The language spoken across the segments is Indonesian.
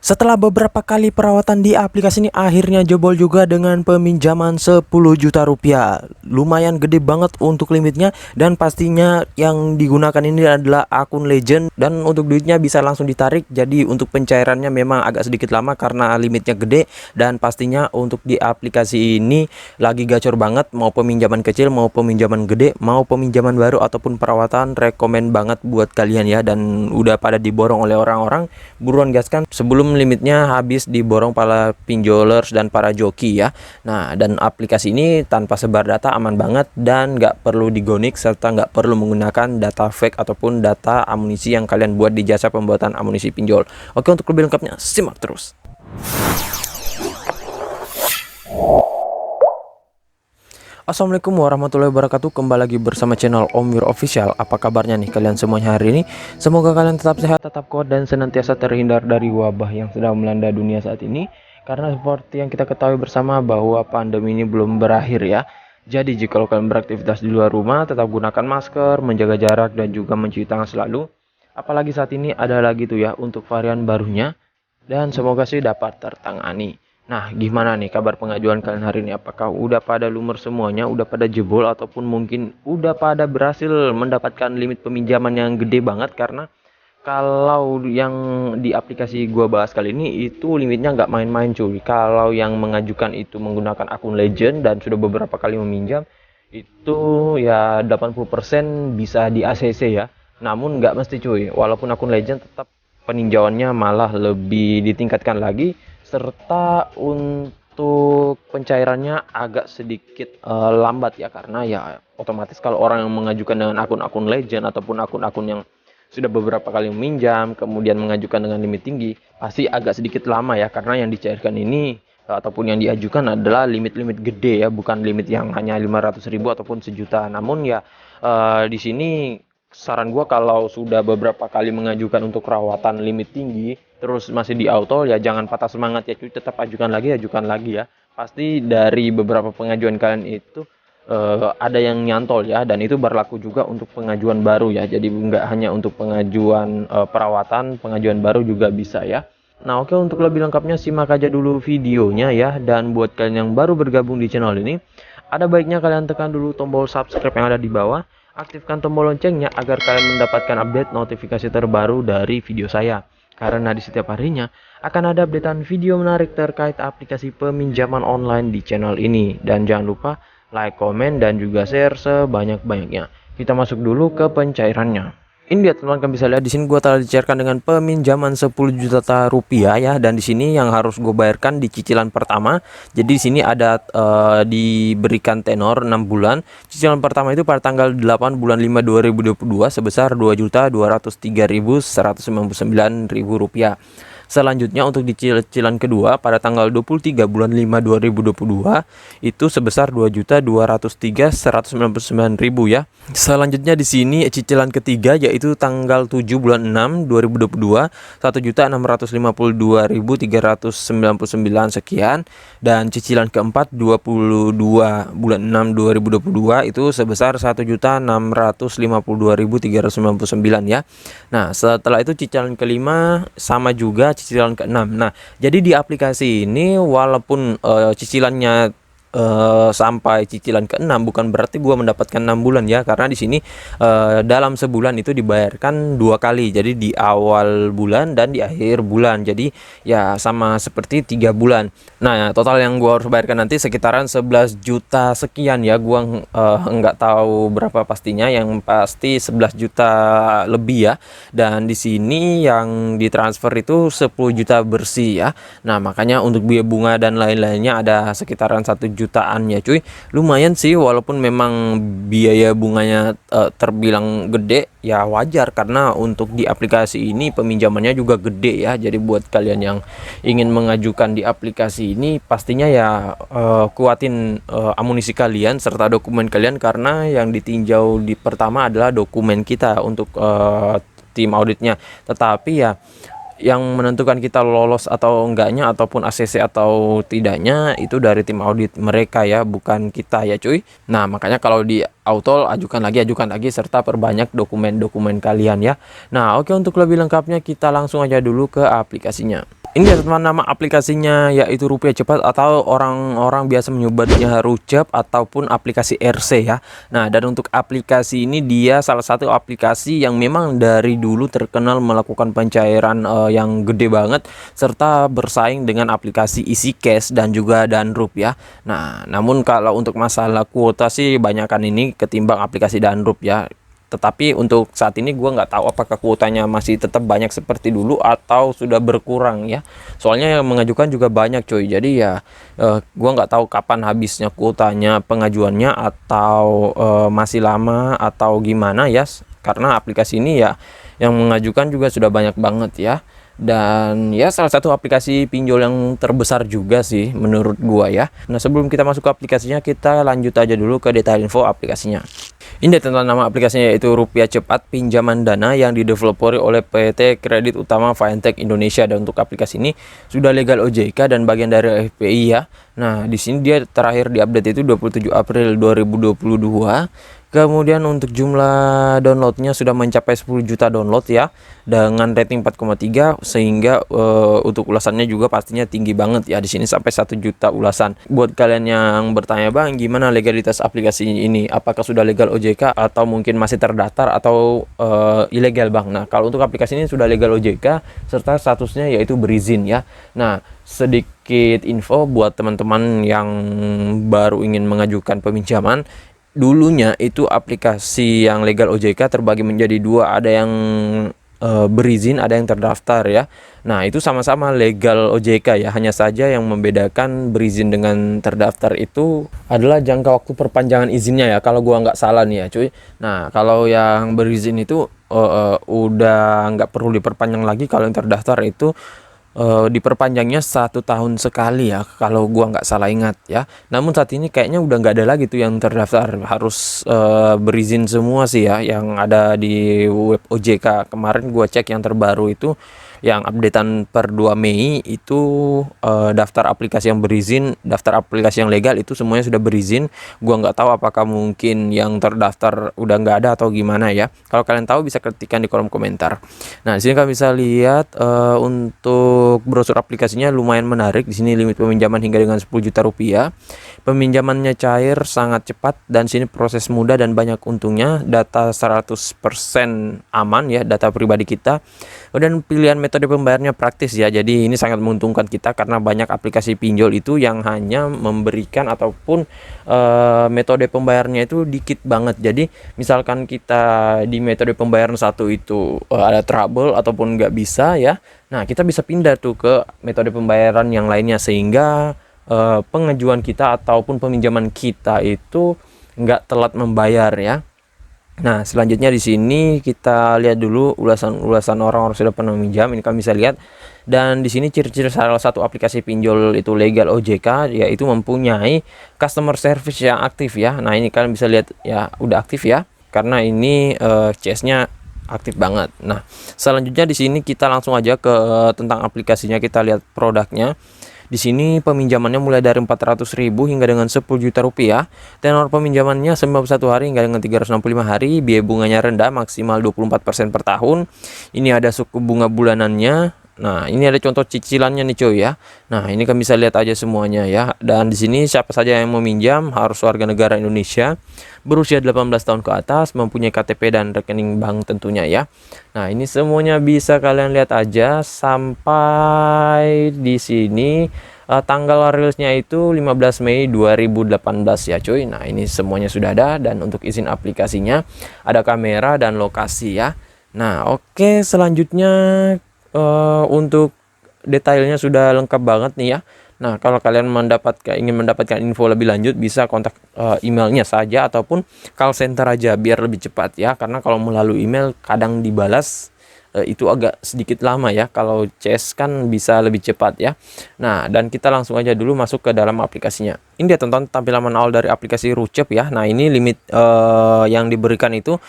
Setelah beberapa kali perawatan di aplikasi ini akhirnya jebol juga dengan peminjaman 10 juta rupiah. Lumayan gede banget untuk limitnya, dan pastinya yang digunakan ini adalah akun legend, dan untuk duitnya bisa langsung ditarik. Jadi untuk pencairannya memang agak sedikit lama karena limitnya gede, dan pastinya untuk di aplikasi ini lagi gacor banget. Mau peminjaman kecil, mau peminjaman gede, mau peminjaman baru ataupun perawatan, rekomen banget buat kalian ya. Dan udah pada diborong oleh orang-orang, buruan gaskan sebelum limitnya habis diborong para pinjolers dan para joki ya. Nah, dan aplikasi ini tanpa sebar data aman banget, dan nggak perlu digonik serta nggak perlu menggunakan data fake ataupun data amunisi yang kalian buat di jasa pembuatan amunisi pinjol. Oke, untuk lebih lengkapnya simak terus. Assalamualaikum warahmatullahi wabarakatuh. Kembali lagi bersama channel Om Wir Official. Apa kabarnya nih kalian semuanya hari ini? Semoga kalian tetap sehat, tetap kuat, dan senantiasa terhindar dari wabah yang sedang melanda dunia saat ini. Karena seperti yang kita ketahui bersama bahwa pandemi ini belum berakhir ya. Jadi jika kalian beraktivitas di luar rumah, tetap gunakan masker, menjaga jarak, dan juga mencuci tangan selalu. Apalagi saat ini ada lagi tuh ya untuk varian barunya, dan semoga sih dapat tertangani. Nah, gimana nih kabar pengajuan kalian hari ini? Apakah udah pada lumer semuanya, udah pada jebol, ataupun mungkin udah pada berhasil mendapatkan limit peminjaman yang gede banget? Karena kalau yang di aplikasi gua bahas kali ini itu limitnya nggak main-main cuy. Kalau yang mengajukan itu menggunakan akun legend dan sudah beberapa kali meminjam, itu ya 80% bisa di ACC ya. Namun nggak mesti cuy. Walaupun akun legend, tetap peninjauannya malah lebih ditingkatkan lagi, serta untuk pencairannya agak sedikit lambat ya, karena ya otomatis kalau orang yang mengajukan dengan akun-akun legend ataupun akun-akun yang sudah beberapa kali meminjam kemudian mengajukan dengan limit tinggi, pasti agak sedikit lama ya, karena yang dicairkan ini ataupun yang diajukan adalah limit-limit gede ya, bukan limit yang hanya 500.000 ataupun sejuta. Namun ya di sini saran gua kalau sudah beberapa kali mengajukan untuk rawatan limit tinggi terus masih di auto, ya jangan patah semangat ya cuy, tetap ajukan lagi ya. Pasti dari beberapa pengajuan kalian itu ada yang nyantol ya, dan itu berlaku juga untuk pengajuan baru ya. Jadi nggak hanya untuk pengajuan perawatan, pengajuan baru juga bisa ya. Nah, oke, untuk lebih lengkapnya simak aja dulu videonya ya. Dan buat kalian yang baru bergabung di channel ini, ada baiknya kalian tekan dulu tombol subscribe yang ada di bawah, aktifkan tombol loncengnya agar kalian mendapatkan update notifikasi terbaru dari video saya. Karena di setiap harinya akan ada updatean video menarik terkait aplikasi peminjaman online di channel ini. Dan jangan lupa like, komen, dan juga share sebanyak-banyaknya. Kita masuk dulu ke pencairannya. Ini dia teman-teman, kan bisa lihat di sini gua telah dicairkan dengan peminjaman 10 juta rupiah ya, dan di sini yang harus gue bayarkan di cicilan pertama. Jadi di sini ada diberikan tenor 6 bulan. Cicilan pertama itu pada tanggal 8 bulan 5 2022 sebesar 2.203.199 rupiah. Selanjutnya untuk cicilan kedua pada tanggal 23 bulan 5 2022 itu sebesar 2.203.199 ya. Selanjutnya di sini cicilan ketiga yaitu tanggal 7 bulan 6 2022 1.652.399 sekian, dan cicilan keempat 22 bulan 6 2022 itu sebesar 1.652.399 ya. Nah, setelah itu cicilan kelima sama juga cicilan ke-6. Nah, jadi di aplikasi ini walaupun cicilannya sampai cicilan ke-6 bukan berarti gua mendapatkan 6 bulan ya, karena di sini dalam sebulan itu dibayarkan 2 kali. Jadi di awal bulan dan di akhir bulan. Jadi ya sama seperti 3 bulan. Nah, total yang gua harus bayarkan nanti sekitaran 11 juta sekian ya. Gua nggak tahu berapa pastinya, yang pasti 11 juta lebih ya. Dan di sini yang ditransfer itu 10 juta bersih ya. Nah, makanya untuk biaya bunga dan lain-lainnya ada sekitaran 1 jutaan ya cuy. Lumayan sih, walaupun memang biaya bunganya terbilang gede ya, wajar karena untuk di aplikasi ini peminjamannya juga gede ya. Jadi buat kalian yang ingin mengajukan di aplikasi ini pastinya ya kuatin amunisi kalian serta dokumen kalian, karena yang ditinjau di pertama adalah dokumen kita untuk tim auditnya. Tetapi ya yang menentukan kita lolos atau enggaknya ataupun ACC atau tidaknya itu dari tim audit mereka ya, bukan kita ya cuy. Nah, makanya kalau di auto ajukan lagi serta perbanyak dokumen-dokumen kalian ya. Nah, oke, untuk lebih lengkapnya kita langsung aja dulu ke aplikasinya. Ini ya teman, nama aplikasinya yaitu Rupiah Cepat atau orang-orang biasa menyebutnya Rucep ataupun aplikasi RC ya. Nah, dan untuk aplikasi ini dia salah satu aplikasi yang memang dari dulu terkenal melakukan pencairan yang gede banget serta bersaing dengan aplikasi EasyCash dan juga Danrup ya. Nah, namun kalau untuk masalah kuota sih banyakan ini ketimbang aplikasi Danrup ya. Tetapi untuk saat ini gua nggak tahu apakah kuotanya masih tetap banyak seperti dulu atau sudah berkurang ya. Soalnya yang mengajukan juga banyak coy. Jadi ya gua nggak tahu kapan habisnya kuotanya pengajuannya atau masih lama atau gimana ya. Karena aplikasi ini ya yang mengajukan juga sudah banyak banget ya. Dan ya salah satu aplikasi pinjol yang terbesar juga sih menurut gua ya. Nah, sebelum kita masuk ke aplikasinya, kita lanjut aja dulu ke detail info aplikasinya. Ini tentang nama aplikasinya yaitu Rupiah Cepat Pinjaman Dana yang dideveloperi oleh PT Kredit Utama Fintech Indonesia, dan untuk aplikasi ini sudah legal OJK dan bagian dari FPI ya. Nah, di sini dia terakhir diupdate itu 27 April 2022. Kemudian untuk jumlah downloadnya sudah mencapai 10 juta download ya, dengan rating 4,3, sehingga untuk ulasannya juga pastinya tinggi banget ya, di sini sampai 1 juta ulasan. Buat kalian yang bertanya, bang gimana legalitas aplikasi ini, apakah sudah legal OJK atau mungkin masih terdaftar atau ilegal bang? Nah, kalau untuk aplikasi ini sudah legal OJK serta statusnya yaitu berizin ya. Nah, sedikit info buat teman-teman yang baru ingin mengajukan peminjaman. Dulunya itu aplikasi yang legal OJK terbagi menjadi dua, ada yang berizin, ada yang terdaftar ya. Nah, itu sama-sama legal OJK ya, hanya saja yang membedakan berizin dengan terdaftar itu adalah jangka waktu perpanjangan izinnya ya, kalau gua nggak salah nih ya cuy. Nah, kalau yang berizin itu udah nggak perlu diperpanjang lagi, kalau yang terdaftar itu diperpanjangnya 1 tahun sekali ya, kalau gua nggak salah ingat ya. Namun saat ini kayaknya udah nggak ada lagi tuh yang terdaftar, harus berizin semua sih ya yang ada di web OJK. Kemarin gua cek yang terbaru itu, yang updatean per 2 Mei itu daftar aplikasi yang berizin, daftar aplikasi yang legal itu semuanya sudah berizin. Gua nggak tahu apakah mungkin yang terdaftar udah nggak ada atau gimana ya. Kalau kalian tahu bisa ketikkan di kolom komentar. Nah, di sini kalian bisa lihat untuk brosur aplikasinya lumayan menarik. Di sini limit peminjaman hingga dengan 10 juta rupiah. Peminjamannya cair, sangat cepat, dan sini proses mudah dan banyak untungnya. Data 100% aman ya, data pribadi kita. Dan pilihan metode pembayarannya praktis ya. Jadi ini sangat menguntungkan kita karena banyak aplikasi pinjol itu yang hanya memberikan ataupun metode pembayarannya itu dikit banget. Jadi misalkan kita di metode pembayaran satu itu ada trouble ataupun nggak bisa ya. Nah, kita bisa pindah tuh ke metode pembayaran yang lainnya, sehingga pengajuan kita ataupun peminjaman kita itu nggak telat membayar ya. Nah, selanjutnya di sini kita lihat dulu ulasan-ulasan orang-orang sudah pernah meminjam. Ini kami bisa lihat. Dan di sini ciri-ciri salah satu aplikasi pinjol itu legal OJK yaitu mempunyai customer service yang aktif ya. Nah, ini kalian bisa lihat ya, udah aktif ya. Karena ini CS-nya aktif banget. Nah, selanjutnya di sini kita langsung aja ke tentang aplikasinya, kita lihat produknya. Di sini peminjamannya mulai dari 400.000 hingga dengan 10 juta rupiah. Tenor peminjamannya 91 hari hingga dengan 365 hari. Biaya bunganya rendah, maksimal 24% per tahun. Ini ada suku bunga bulanannya. Nah, ini ada contoh cicilannya nih coy ya. Nah, ini kan bisa lihat aja semuanya ya. Dan di sini siapa saja yang meminjam harus warga negara Indonesia, berusia 18 tahun ke atas, mempunyai KTP dan rekening bank tentunya ya. Nah, ini semuanya bisa kalian lihat aja sampai di sini. Tanggal rilisnya itu 15 Mei 2018 ya cuy. Nah, ini semuanya sudah ada, dan untuk izin aplikasinya ada kamera dan lokasi ya. Nah, oke, selanjutnya untuk detailnya sudah lengkap banget nih ya. Nah, kalau kalian ingin mendapatkan info lebih lanjut, bisa kontak emailnya saja ataupun call center aja biar lebih cepat ya. Karena kalau melalui email kadang dibalas itu agak sedikit lama ya. Kalau CS kan bisa lebih cepat ya. Nah, dan kita langsung aja dulu masuk ke dalam aplikasinya. Ini dia tonton tampilan awal dari aplikasi Rucep ya. Nah, ini limit yang diberikan itu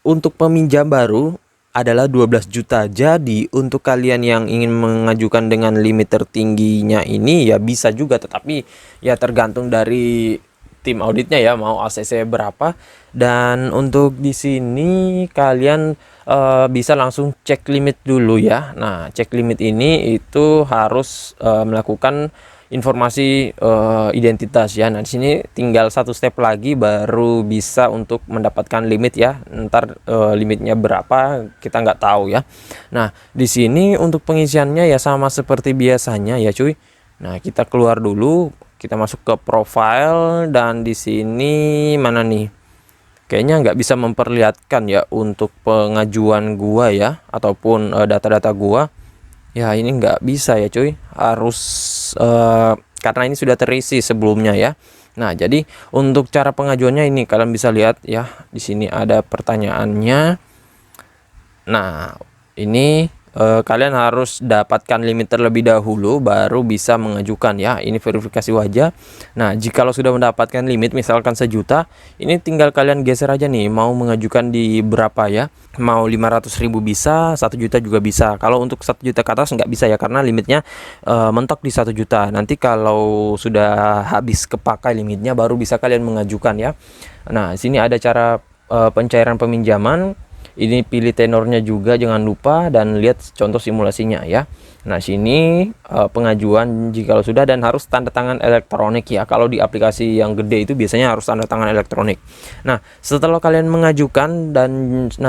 untuk peminjam baru adalah 12 juta. Jadi untuk kalian yang ingin mengajukan dengan limit tertingginya ini ya bisa juga, tetapi ya tergantung dari tim auditnya ya, mau ACC berapa. Dan untuk di sini kalian bisa langsung cek limit dulu ya. Nah, cek limit ini itu harus melakukan informasi identitas ya. Nah, di sini tinggal satu step lagi baru bisa untuk mendapatkan limit ya. Ntar limitnya berapa kita nggak tahu ya. Nah, di sini untuk pengisiannya ya sama seperti biasanya ya cuy. Nah, kita keluar dulu, kita masuk ke profile, dan di sini mana nih? Kayaknya nggak bisa memperlihatkan ya untuk pengajuan gua ya, ataupun data-data gua. Ya ini nggak bisa ya cuy, harus karena ini sudah terisi sebelumnya ya. Nah, jadi untuk cara pengajuannya ini kalian bisa lihat ya, di sini ada pertanyaannya. Nah, ini kalian harus dapatkan limit terlebih dahulu baru bisa mengajukan ya. Ini verifikasi wajah. Nah, jikalau sudah mendapatkan limit misalkan 1 juta, ini tinggal kalian geser aja nih mau mengajukan di berapa ya. Mau 500.000 bisa, 1 juta juga bisa. Kalau untuk 1 juta ke atas nggak bisa ya, karena limitnya mentok di 1 juta. Nanti kalau sudah habis kepakai limitnya baru bisa kalian mengajukan ya. Nah, sini ada cara pencairan peminjaman. Ini pilih tenornya juga jangan lupa, dan lihat contoh simulasinya ya. Nah, sini pengajuan jikalau sudah, dan harus tanda tangan elektronik ya. Kalau di aplikasi yang gede itu biasanya harus tanda tangan elektronik. Nah, setelah kalian mengajukan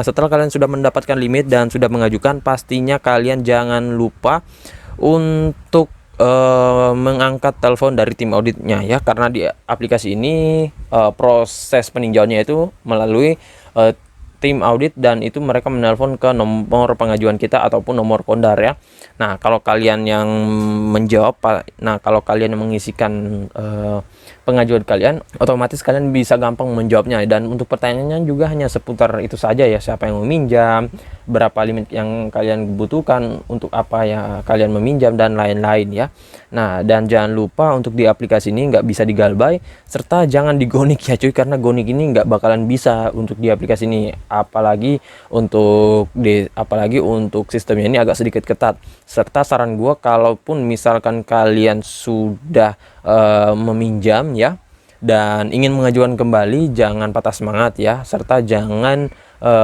setelah kalian sudah mendapatkan limit dan sudah mengajukan, pastinya kalian jangan lupa untuk mengangkat telepon dari tim auditnya ya, karena di aplikasi ini proses peninjauannya itu melalui tim audit, dan itu mereka menelpon ke nomor pengajuan kita ataupun nomor kondar ya. Nah, kalau kalian yang menjawab, kalau kalian yang mengisikan pengajuan kalian, otomatis kalian bisa gampang menjawabnya. Dan untuk pertanyaannya juga hanya seputar itu saja ya, siapa yang meminjam, berapa limit yang kalian butuhkan, untuk apa ya kalian meminjam, dan lain-lain ya. Nah, dan jangan lupa untuk di aplikasi ini nggak bisa digalbay, serta jangan digonik ya cuy, karena gonik ini nggak bakalan bisa untuk di aplikasi ini, apalagi untuk sistemnya ini agak sedikit ketat. Serta saran gua, kalaupun misalkan kalian sudah meminjam ya dan ingin mengajukan kembali, jangan patah semangat ya, serta jangan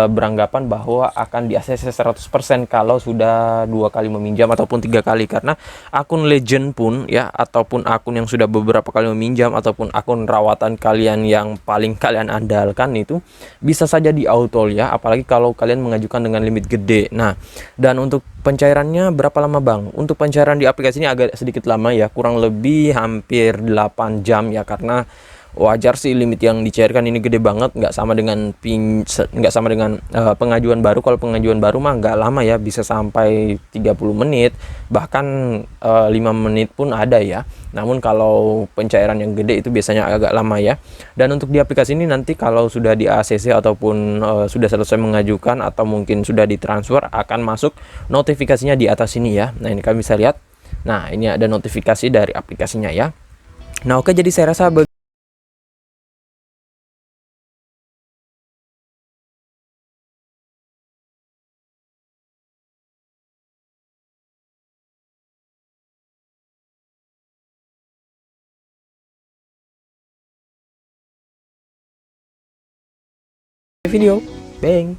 beranggapan bahwa akan di ACC 100% kalau sudah 2 kali meminjam ataupun 3 kali, karena akun legend pun ya, ataupun akun yang sudah beberapa kali meminjam, ataupun akun rawatan kalian yang paling kalian andalkan, itu bisa saja di auto ya, apalagi kalau kalian mengajukan dengan limit gede. Nah, dan untuk pencairannya berapa lama bang? Untuk pencairan di aplikasi ini agak sedikit lama ya, kurang lebih hampir 8 jam ya, karena wajar sih limit yang dicairkan ini gede banget, nggak sama dengan pengajuan baru. Kalau pengajuan baru mah nggak lama ya, bisa sampai 30 menit, bahkan 5 menit pun ada ya. Namun kalau pencairan yang gede itu biasanya agak lama ya. Dan untuk di aplikasi ini nanti kalau sudah di ACC ataupun sudah selesai mengajukan, atau mungkin sudah ditransfer, akan masuk notifikasinya di atas sini ya. Nah, ini kalian bisa lihat. Nah, ini ada notifikasi dari aplikasinya ya. Nah, oke, jadi saya rasa video. Bang.